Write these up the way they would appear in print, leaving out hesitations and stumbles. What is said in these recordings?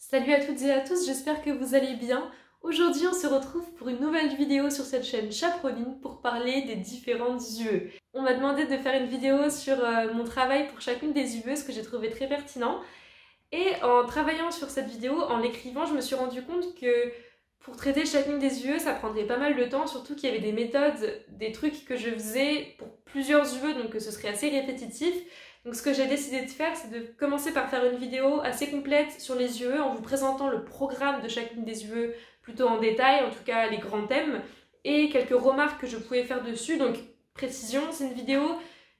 Salut à toutes et à tous, j'espère que vous allez bien. Aujourd'hui on se retrouve pour une nouvelle vidéo sur cette chaîne Chaperonine pour parler des différentes UE. On m'a demandé de faire une vidéo sur mon travail pour chacune des UE, ce que j'ai trouvé très pertinent. Et en travaillant sur cette vidéo, en l'écrivant, je me suis rendu compte que pour traiter chacune des UE, ça prendrait pas mal de temps, surtout qu'il y avait des méthodes, des trucs que je faisais pour plusieurs UE, donc que ce serait assez répétitif. Donc ce que j'ai décidé de faire, c'est de commencer par faire une vidéo assez complète sur les UE en vous présentant le programme de chacune des UE plutôt en détail, en tout cas les grands thèmes, et quelques remarques que je pouvais faire dessus. Donc précision, c'est une vidéo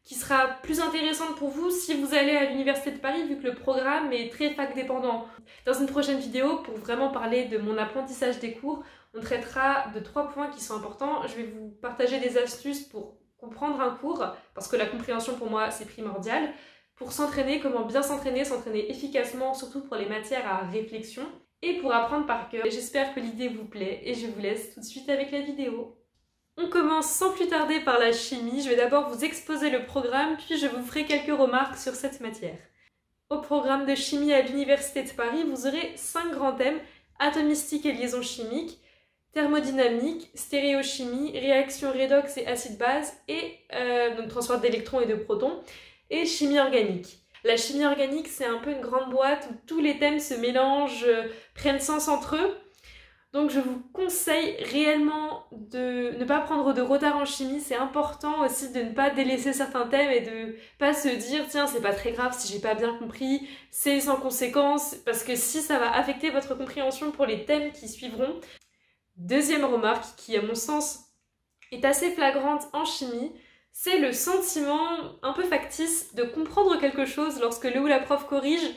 qui sera plus intéressante pour vous si vous allez à l'Université de Paris vu que le programme est très fac dépendant. Dans une prochaine vidéo, pour vraiment parler de mon apprentissage des cours, on traitera de 3 points qui sont importants. Je vais vous partager des astuces pour comprendre un cours, parce que la compréhension pour moi c'est primordial, pour s'entraîner, comment bien s'entraîner efficacement, surtout pour les matières à réflexion, et pour apprendre par cœur. J'espère que l'idée vous plaît et je vous laisse tout de suite avec la vidéo. On commence sans plus tarder par la chimie. Je vais d'abord vous exposer le programme, puis je vous ferai quelques remarques sur cette matière. Au programme de chimie à l'Université de Paris, vous aurez 5 grands thèmes: atomistique et liaison chimique, thermodynamique, stéréochimie, réaction redox et acide-base, et donc transfert d'électrons et de protons, et chimie organique. La chimie organique, c'est un peu une grande boîte où tous les thèmes se mélangent, prennent sens entre eux. Donc je vous conseille réellement de ne pas prendre de retard en chimie. C'est important aussi de ne pas délaisser certains thèmes et de pas se dire tiens c'est pas très grave si j'ai pas bien compris, c'est sans conséquence, parce que si ça va affecter votre compréhension pour les thèmes qui suivront. Deuxième remarque qui à mon sens est assez flagrante en chimie, c'est le sentiment un peu factice de comprendre quelque chose lorsque le ou la prof corrige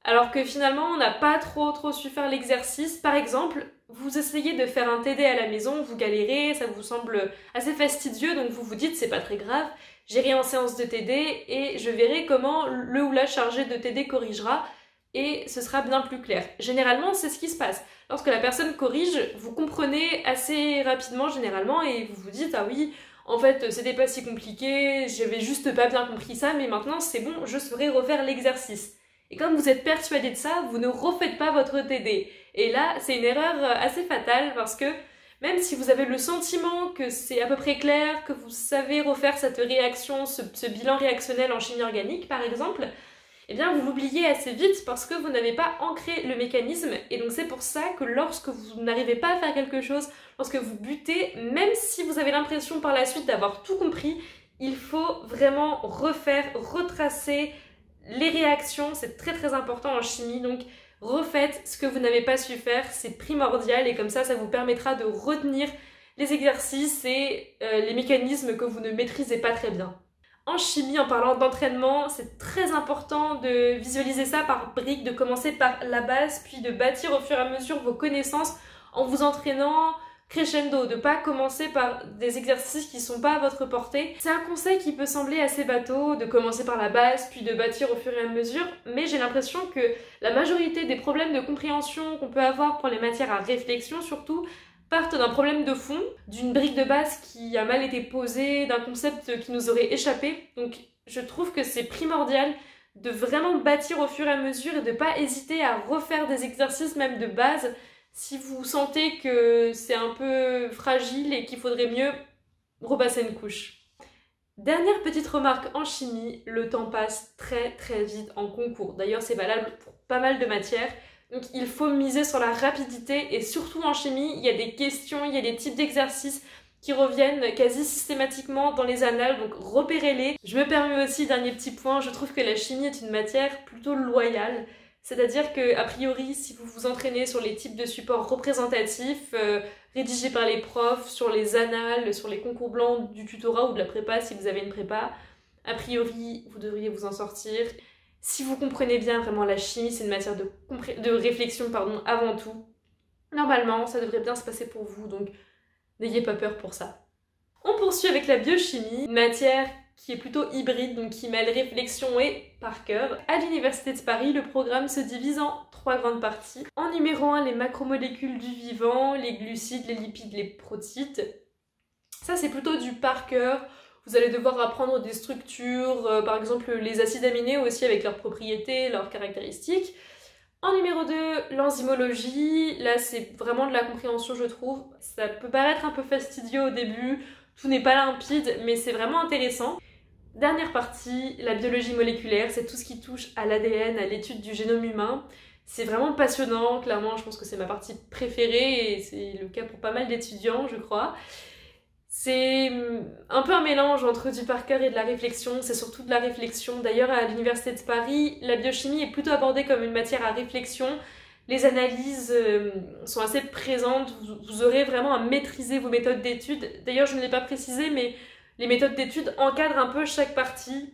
alors que finalement on n'a pas trop su faire l'exercice. Par exemple, vous essayez de faire un TD à la maison, vous galérez, ça vous semble assez fastidieux, donc vous vous dites c'est pas très grave, j'irai en séance de TD et je verrai comment le ou la chargé de TD corrigera et ce sera bien plus clair. Généralement c'est ce qui se passe. Lorsque la personne corrige, vous comprenez assez rapidement généralement et vous vous dites ah oui, en fait c'était pas si compliqué, j'avais juste pas bien compris ça, mais maintenant c'est bon, je saurai refaire l'exercice. Et comme vous êtes persuadé de ça, vous ne refaites pas votre TD. Et là, c'est une erreur assez fatale parce que même si vous avez le sentiment que c'est à peu près clair, que vous savez refaire cette réaction, ce bilan réactionnel en chimie organique par exemple, eh bien vous l'oubliez assez vite parce que vous n'avez pas ancré le mécanisme. Et donc c'est pour ça que lorsque vous n'arrivez pas à faire quelque chose, lorsque vous butez, même si vous avez l'impression par la suite d'avoir tout compris, il faut vraiment refaire, retracer les réactions. C'est très important en chimie, donc refaites ce que vous n'avez pas su faire, c'est primordial et comme ça vous permettra de retenir les exercices et les mécanismes que vous ne maîtrisez pas très bien. En chimie, en parlant d'entraînement, c'est très important de visualiser ça par briques, de commencer par la base, puis de bâtir au fur et à mesure vos connaissances en vous entraînant crescendo, de pas commencer par des exercices qui sont pas à votre portée. C'est un conseil qui peut sembler assez bateau, de commencer par la base, puis de bâtir au fur et à mesure, mais j'ai l'impression que la majorité des problèmes de compréhension qu'on peut avoir pour les matières à réflexion surtout, partent d'un problème de fond, d'une brique de base qui a mal été posée, d'un concept qui nous aurait échappé. Donc je trouve que c'est primordial de vraiment bâtir au fur et à mesure et de pas hésiter à refaire des exercices même de base si vous sentez que c'est un peu fragile et qu'il faudrait mieux repasser une couche. Dernière petite remarque en chimie, le temps passe très vite en concours. D'ailleurs c'est valable pour pas mal de matières. Donc il faut miser sur la rapidité et surtout en chimie, il y a des questions, il y a des types d'exercices qui reviennent quasi systématiquement dans les annales, donc repérez-les. Je me permets aussi, dernier petit point, je trouve que la chimie est une matière plutôt loyale. C'est-à-dire que, a priori, si vous vous entraînez sur les types de supports représentatifs, rédigés par les profs, sur les annales, sur les concours blancs du tutorat ou de la prépa si vous avez une prépa, a priori, vous devriez vous en sortir. Si vous comprenez bien vraiment la chimie, c'est une matière de réflexion avant tout. Normalement, ça devrait bien se passer pour vous, donc n'ayez pas peur pour ça. On poursuit avec la biochimie, une matière qui est plutôt hybride, donc qui mêle réflexion et par cœur. À l'Université de Paris, le programme se divise en 3 grandes parties. En numéro 1, les macromolécules du vivant, les glucides, les lipides, les protides. Ça, c'est plutôt du par cœur. Vous allez devoir apprendre des structures, par exemple les acides aminés aussi avec leurs propriétés, leurs caractéristiques. En numéro 2, l'enzymologie. Là, c'est vraiment de la compréhension, je trouve. Ça peut paraître un peu fastidieux au début, tout n'est pas limpide, mais c'est vraiment intéressant. Dernière partie, la biologie moléculaire, c'est tout ce qui touche à l'ADN, à l'étude du génome humain. C'est vraiment passionnant, clairement, je pense que c'est ma partie préférée et c'est le cas pour pas mal d'étudiants, je crois. C'est un peu un mélange entre du par cœur et de la réflexion, c'est surtout de la réflexion. D'ailleurs, à l'Université de Paris, la biochimie est plutôt abordée comme une matière à réflexion. Les analyses sont assez présentes, vous aurez vraiment à maîtriser vos méthodes d'études. D'ailleurs, je ne l'ai pas précisé, mais les méthodes d'études encadrent un peu chaque partie.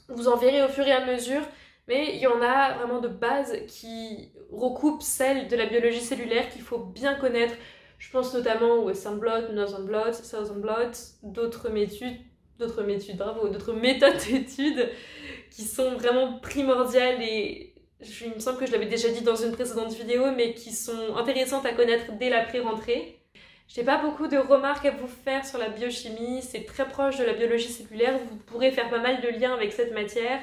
Vous en verrez au fur et à mesure, mais il y en a vraiment de base qui recoupent celles de la biologie cellulaire qu'il faut bien connaître. Je pense notamment au Western blot, Northern blot, Southern blot, d'autres méthodes d'études qui sont vraiment primordiales et il me semble que je l'avais déjà dit dans une précédente vidéo, mais qui sont intéressantes à connaître dès la pré-rentrée. Je n'ai pas beaucoup de remarques à vous faire sur la biochimie, c'est très proche de la biologie cellulaire, vous pourrez faire pas mal de liens avec cette matière.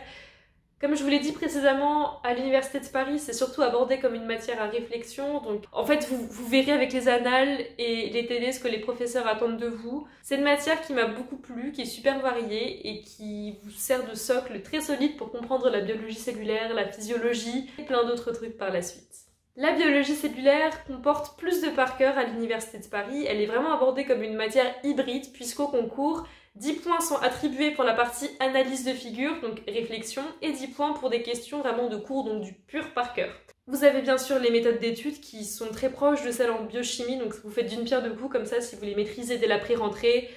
Comme je vous l'ai dit précédemment, à l'Université de Paris, c'est surtout abordé comme une matière à réflexion. Donc, en fait, vous verrez avec les annales et les TD ce que les professeurs attendent de vous. C'est une matière qui m'a beaucoup plu, qui est super variée et qui vous sert de socle très solide pour comprendre la biologie cellulaire, la physiologie et plein d'autres trucs par la suite. La biologie cellulaire comporte plus de par cœur à l'Université de Paris. Elle est vraiment abordée comme une matière hybride puisqu'au concours, 10 points sont attribués pour la partie analyse de figure, donc réflexion, et 10 points pour des questions vraiment de cours, donc du pur par cœur. Vous avez bien sûr les méthodes d'études qui sont très proches de celles en biochimie, donc vous faites d'une pierre deux coups comme ça si vous les maîtrisez dès la pré-rentrée.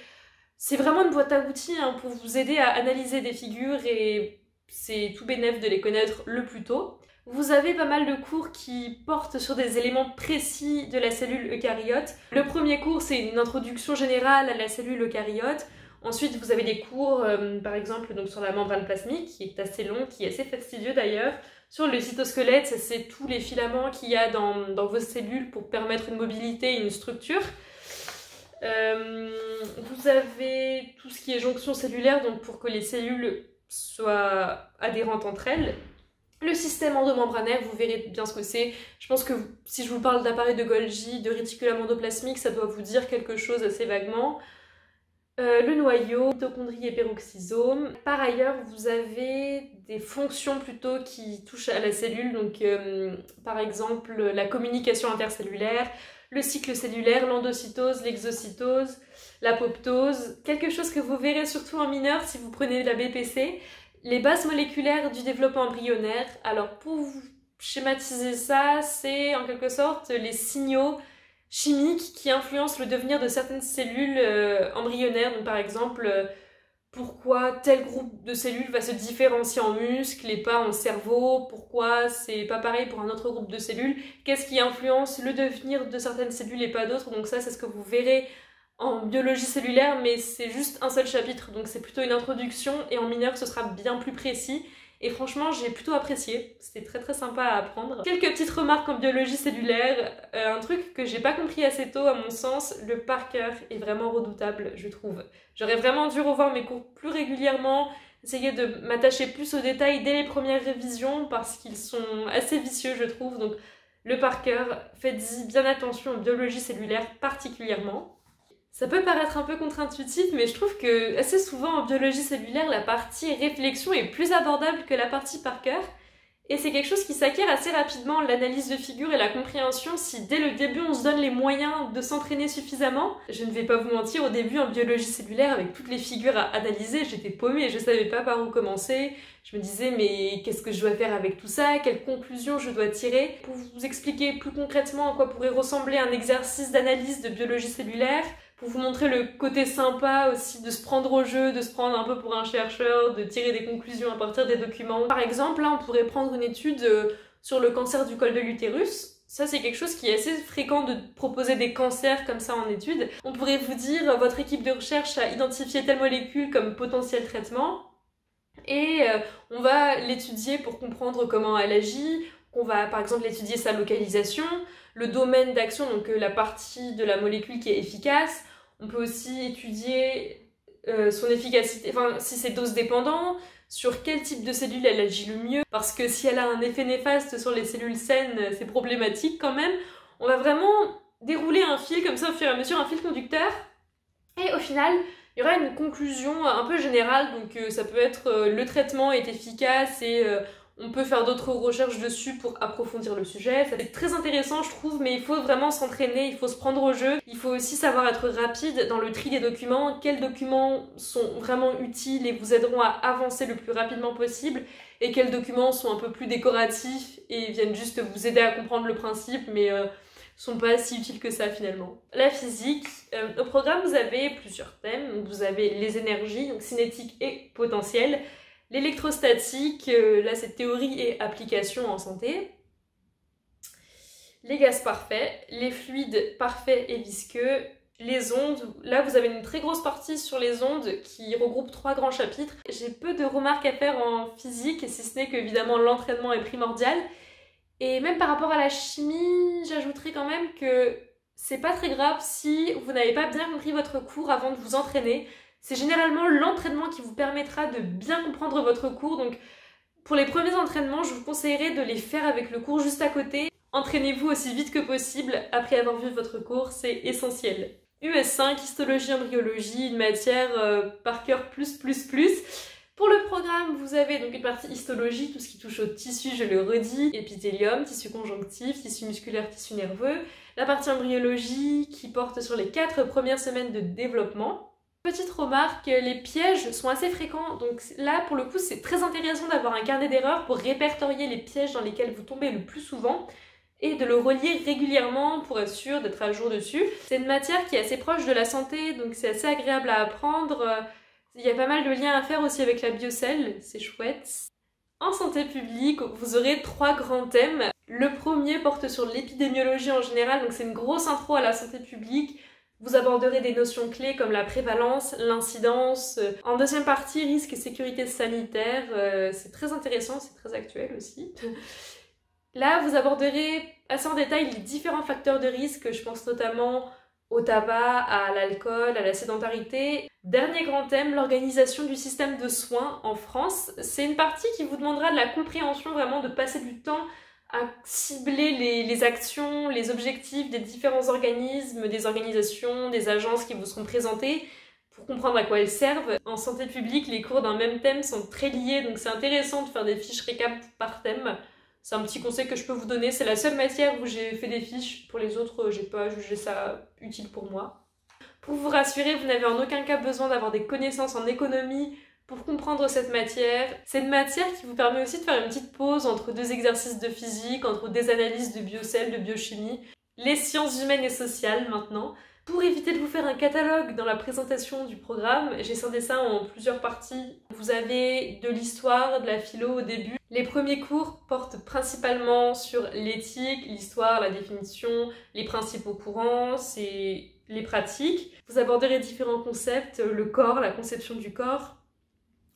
C'est vraiment une boîte à outils pour vous aider à analyser des figures et c'est tout bénef de les connaître le plus tôt. Vous avez pas mal de cours qui portent sur des éléments précis de la cellule eucaryote. Le premier cours, c'est une introduction générale à la cellule eucaryote. Ensuite, vous avez des cours, par exemple, donc sur la membrane plasmique, qui est assez long, qui est assez fastidieux d'ailleurs. Sur le cytosquelette, c'est tous les filaments qu'il y a dans vos cellules pour permettre une mobilité et une structure. Vous avez tout ce qui est jonction cellulaire, donc pour que les cellules soient adhérentes entre elles. Le système endomembranaire, vous verrez bien ce que c'est. Je pense que si je vous parle d'appareil de Golgi, de réticulum endoplasmique, ça doit vous dire quelque chose assez vaguement. Le noyau, mitochondrie et peroxysome. Par ailleurs, vous avez des fonctions plutôt qui touchent à la cellule, donc par exemple la communication intercellulaire, le cycle cellulaire, l'endocytose, l'exocytose, l'apoptose. Quelque chose que vous verrez surtout en mineur si vous prenez la BPC. Les bases moléculaires du développement embryonnaire. Alors pour vous schématiser ça, c'est en quelque sorte les signaux chimiques qui influencent le devenir de certaines cellules embryonnaires. Donc par exemple, pourquoi tel groupe de cellules va se différencier en muscles et pas en cerveau, pourquoi c'est pas pareil pour un autre groupe de cellules, qu'est-ce qui influence le devenir de certaines cellules et pas d'autres. Donc ça, c'est ce que vous verrez en biologie cellulaire, mais c'est juste un seul chapitre, donc c'est plutôt une introduction, et en mineur ce sera bien plus précis. Et franchement, j'ai plutôt apprécié, c'était très sympa à apprendre. Quelques petites remarques en biologie cellulaire, un truc que j'ai pas compris assez tôt à mon sens, le par cœur est vraiment redoutable, je trouve. J'aurais vraiment dû revoir mes cours plus régulièrement, essayer de m'attacher plus aux détails dès les premières révisions, parce qu'ils sont assez vicieux, je trouve. Donc le par cœur, faites-y bien attention en biologie cellulaire particulièrement. Ça peut paraître un peu contre-intuitif, mais je trouve que assez souvent en biologie cellulaire, la partie réflexion est plus abordable que la partie par cœur. Et c'est quelque chose qui s'acquiert assez rapidement, l'analyse de figures et la compréhension, si dès le début on se donne les moyens de s'entraîner suffisamment. Je ne vais pas vous mentir, au début en biologie cellulaire, avec toutes les figures à analyser, j'étais paumée, je savais pas par où commencer. Je me disais, mais qu'est-ce que je dois faire avec tout ça? Quelles conclusions je dois tirer? Pour vous expliquer plus concrètement à quoi pourrait ressembler un exercice d'analyse de biologie cellulaire, pour vous montrer le côté sympa aussi de se prendre au jeu, de se prendre un peu pour un chercheur, de tirer des conclusions à partir des documents. Par exemple, là, on pourrait prendre une étude sur le cancer du col de l'utérus. Ça, c'est quelque chose qui est assez fréquent de proposer des cancers comme ça en étude. On pourrait vous dire, votre équipe de recherche a identifié telle molécule comme potentiel traitement, et on va l'étudier pour comprendre comment elle agit. On va par exemple étudier sa localisation, le domaine d'action, donc la partie de la molécule qui est efficace. On peut aussi étudier son efficacité, enfin si c'est dose dépendant, sur quel type de cellule elle agit le mieux, parce que si elle a un effet néfaste sur les cellules saines, c'est problématique quand même. On va vraiment dérouler un fil comme ça au fur et à mesure, un fil conducteur, et au final, il y aura une conclusion un peu générale, donc ça peut être le traitement est efficace et on peut faire d'autres recherches dessus pour approfondir le sujet. Ça c'est très intéressant je trouve, mais il faut vraiment s'entraîner, il faut se prendre au jeu. Il faut aussi savoir être rapide dans le tri des documents, quels documents sont vraiment utiles et vous aideront à avancer le plus rapidement possible, et quels documents sont un peu plus décoratifs et viennent juste vous aider à comprendre le principe, mais sont pas si utiles que ça finalement. La physique, au programme vous avez plusieurs thèmes, donc vous avez les énergies, donc cinétique et potentiel, l'électrostatique, là c'est théorie et application en santé, les gaz parfaits, les fluides parfaits et visqueux, les ondes, là vous avez une très grosse partie sur les ondes qui regroupe 3 grands chapitres. J'ai peu de remarques à faire en physique, si ce n'est qu'évidemment l'entraînement est primordial. Et même par rapport à la chimie, j'ajouterais quand même que c'est pas très grave si vous n'avez pas bien compris votre cours avant de vous entraîner. C'est généralement l'entraînement qui vous permettra de bien comprendre votre cours. Donc pour les premiers entraînements, je vous conseillerais de les faire avec le cours juste à côté. Entraînez-vous aussi vite que possible après avoir vu votre cours, c'est essentiel. US5, histologie, embryologie, une matière par cœur plus. Pour le programme, vous avez donc une partie histologie, tout ce qui touche au tissu, je le redis, épithélium, tissu conjonctif, tissu musculaire, tissu nerveux. La partie embryologie qui porte sur les 4 premières semaines de développement. Petite remarque, les pièges sont assez fréquents, donc là pour le coup c'est très intéressant d'avoir un carnet d'erreurs pour répertorier les pièges dans lesquels vous tombez le plus souvent et de le relier régulièrement pour être sûr d'être à jour dessus. C'est une matière qui est assez proche de la santé, donc c'est assez agréable à apprendre. Il y a pas mal de liens à faire aussi avec la biocelle, c'est chouette. En santé publique, vous aurez 3 grands thèmes. Le premier porte sur l'épidémiologie en général, donc c'est une grosse intro à la santé publique. Vous aborderez des notions clés comme la prévalence, l'incidence. En deuxième partie, risque et sécurité sanitaire. C'est très intéressant, c'est très actuel aussi. Là, vous aborderez assez en détail les différents facteurs de risque, je pense notamment au tabac, à l'alcool, à la sédentarité. Dernier grand thème, l'organisation du système de soins en France. C'est une partie qui vous demandera de la compréhension, vraiment de passer du temps à cibler les actions, les objectifs des différents organismes, des organisations, des agences qui vous seront présentées pour comprendre à quoi elles servent. En santé publique, les cours d'un même thème sont très liés, donc c'est intéressant de faire des fiches récap par thème. C'est un petit conseil que je peux vous donner, c'est la seule matière où j'ai fait des fiches, pour les autres j'ai pas jugé ça utile pour moi. Pour vous rassurer, vous n'avez en aucun cas besoin d'avoir des connaissances en économie pour comprendre cette matière. C'est une matière qui vous permet aussi de faire une petite pause entre 2 exercices de physique, entre des analyses de biocell, de biochimie, les sciences humaines et sociales maintenant. Pour éviter de vous faire un catalogue dans la présentation du programme, j'ai scindé ça en plusieurs parties. Vous avez de l'histoire, de la philo au début. Les premiers cours portent principalement sur l'éthique, l'histoire, la définition, les principaux courants, c'est les pratiques. Vous aborderez différents concepts, le corps, la conception du corps,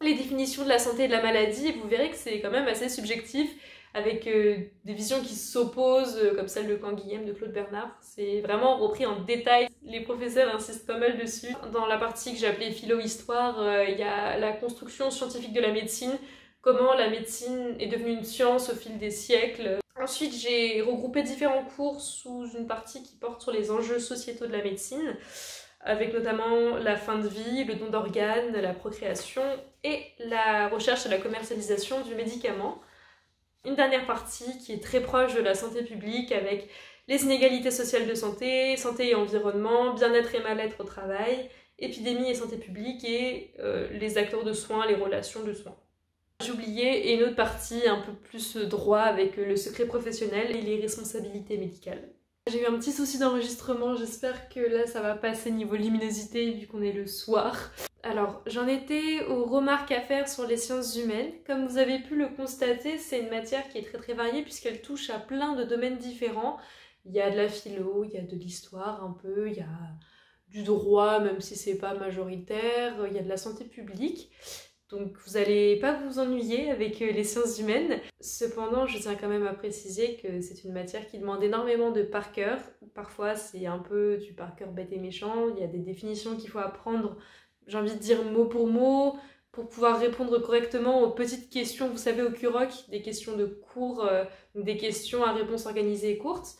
les définitions de la santé et de la maladie, et vous verrez que c'est quand même assez subjectif, avec des visions qui s'opposent, comme celle de Canguilhem de Claude Bernard. C'est vraiment repris en détail, les professeurs insistent pas mal dessus. Dans la partie que j'ai appelée philo-histoire, il y a la construction scientifique de la médecine, comment la médecine est devenue une science au fil des siècles. Ensuite, j'ai regroupé différents cours sous une partie qui porte sur les enjeux sociétaux de la médecine, avec notamment la fin de vie, le don d'organes, la procréation et la recherche et la commercialisation du médicament. Une dernière partie qui est très proche de la santé publique avec les inégalités sociales de santé, santé et environnement, bien-être et mal-être au travail, épidémie et santé publique et les acteurs de soins, les relations de soins. J'ai oublié une autre partie un peu plus droit avec le secret professionnel et les responsabilités médicales. J'ai eu un petit souci d'enregistrement, j'espère que là ça va passer niveau luminosité vu qu'on est le soir. Alors, j'en étais aux remarques à faire sur les sciences humaines. Comme vous avez pu le constater, c'est une matière qui est très variée puisqu'elle touche à plein de domaines différents. Il y a de la philo, il y a de l'histoire un peu, il y a du droit même si c'est pas majoritaire, il y a de la santé publique. Donc vous n'allez pas vous ennuyer avec les sciences humaines. Cependant, je tiens quand même à préciser que c'est une matière qui demande énormément de par cœur. Parfois, c'est un peu du par cœur bête et méchant. Il y a des définitions qu'il faut apprendre, j'ai envie de dire mot pour mot. pour pouvoir répondre correctement aux petites questions, vous savez, au QROC, des questions de cours, des questions à réponse organisée et courte.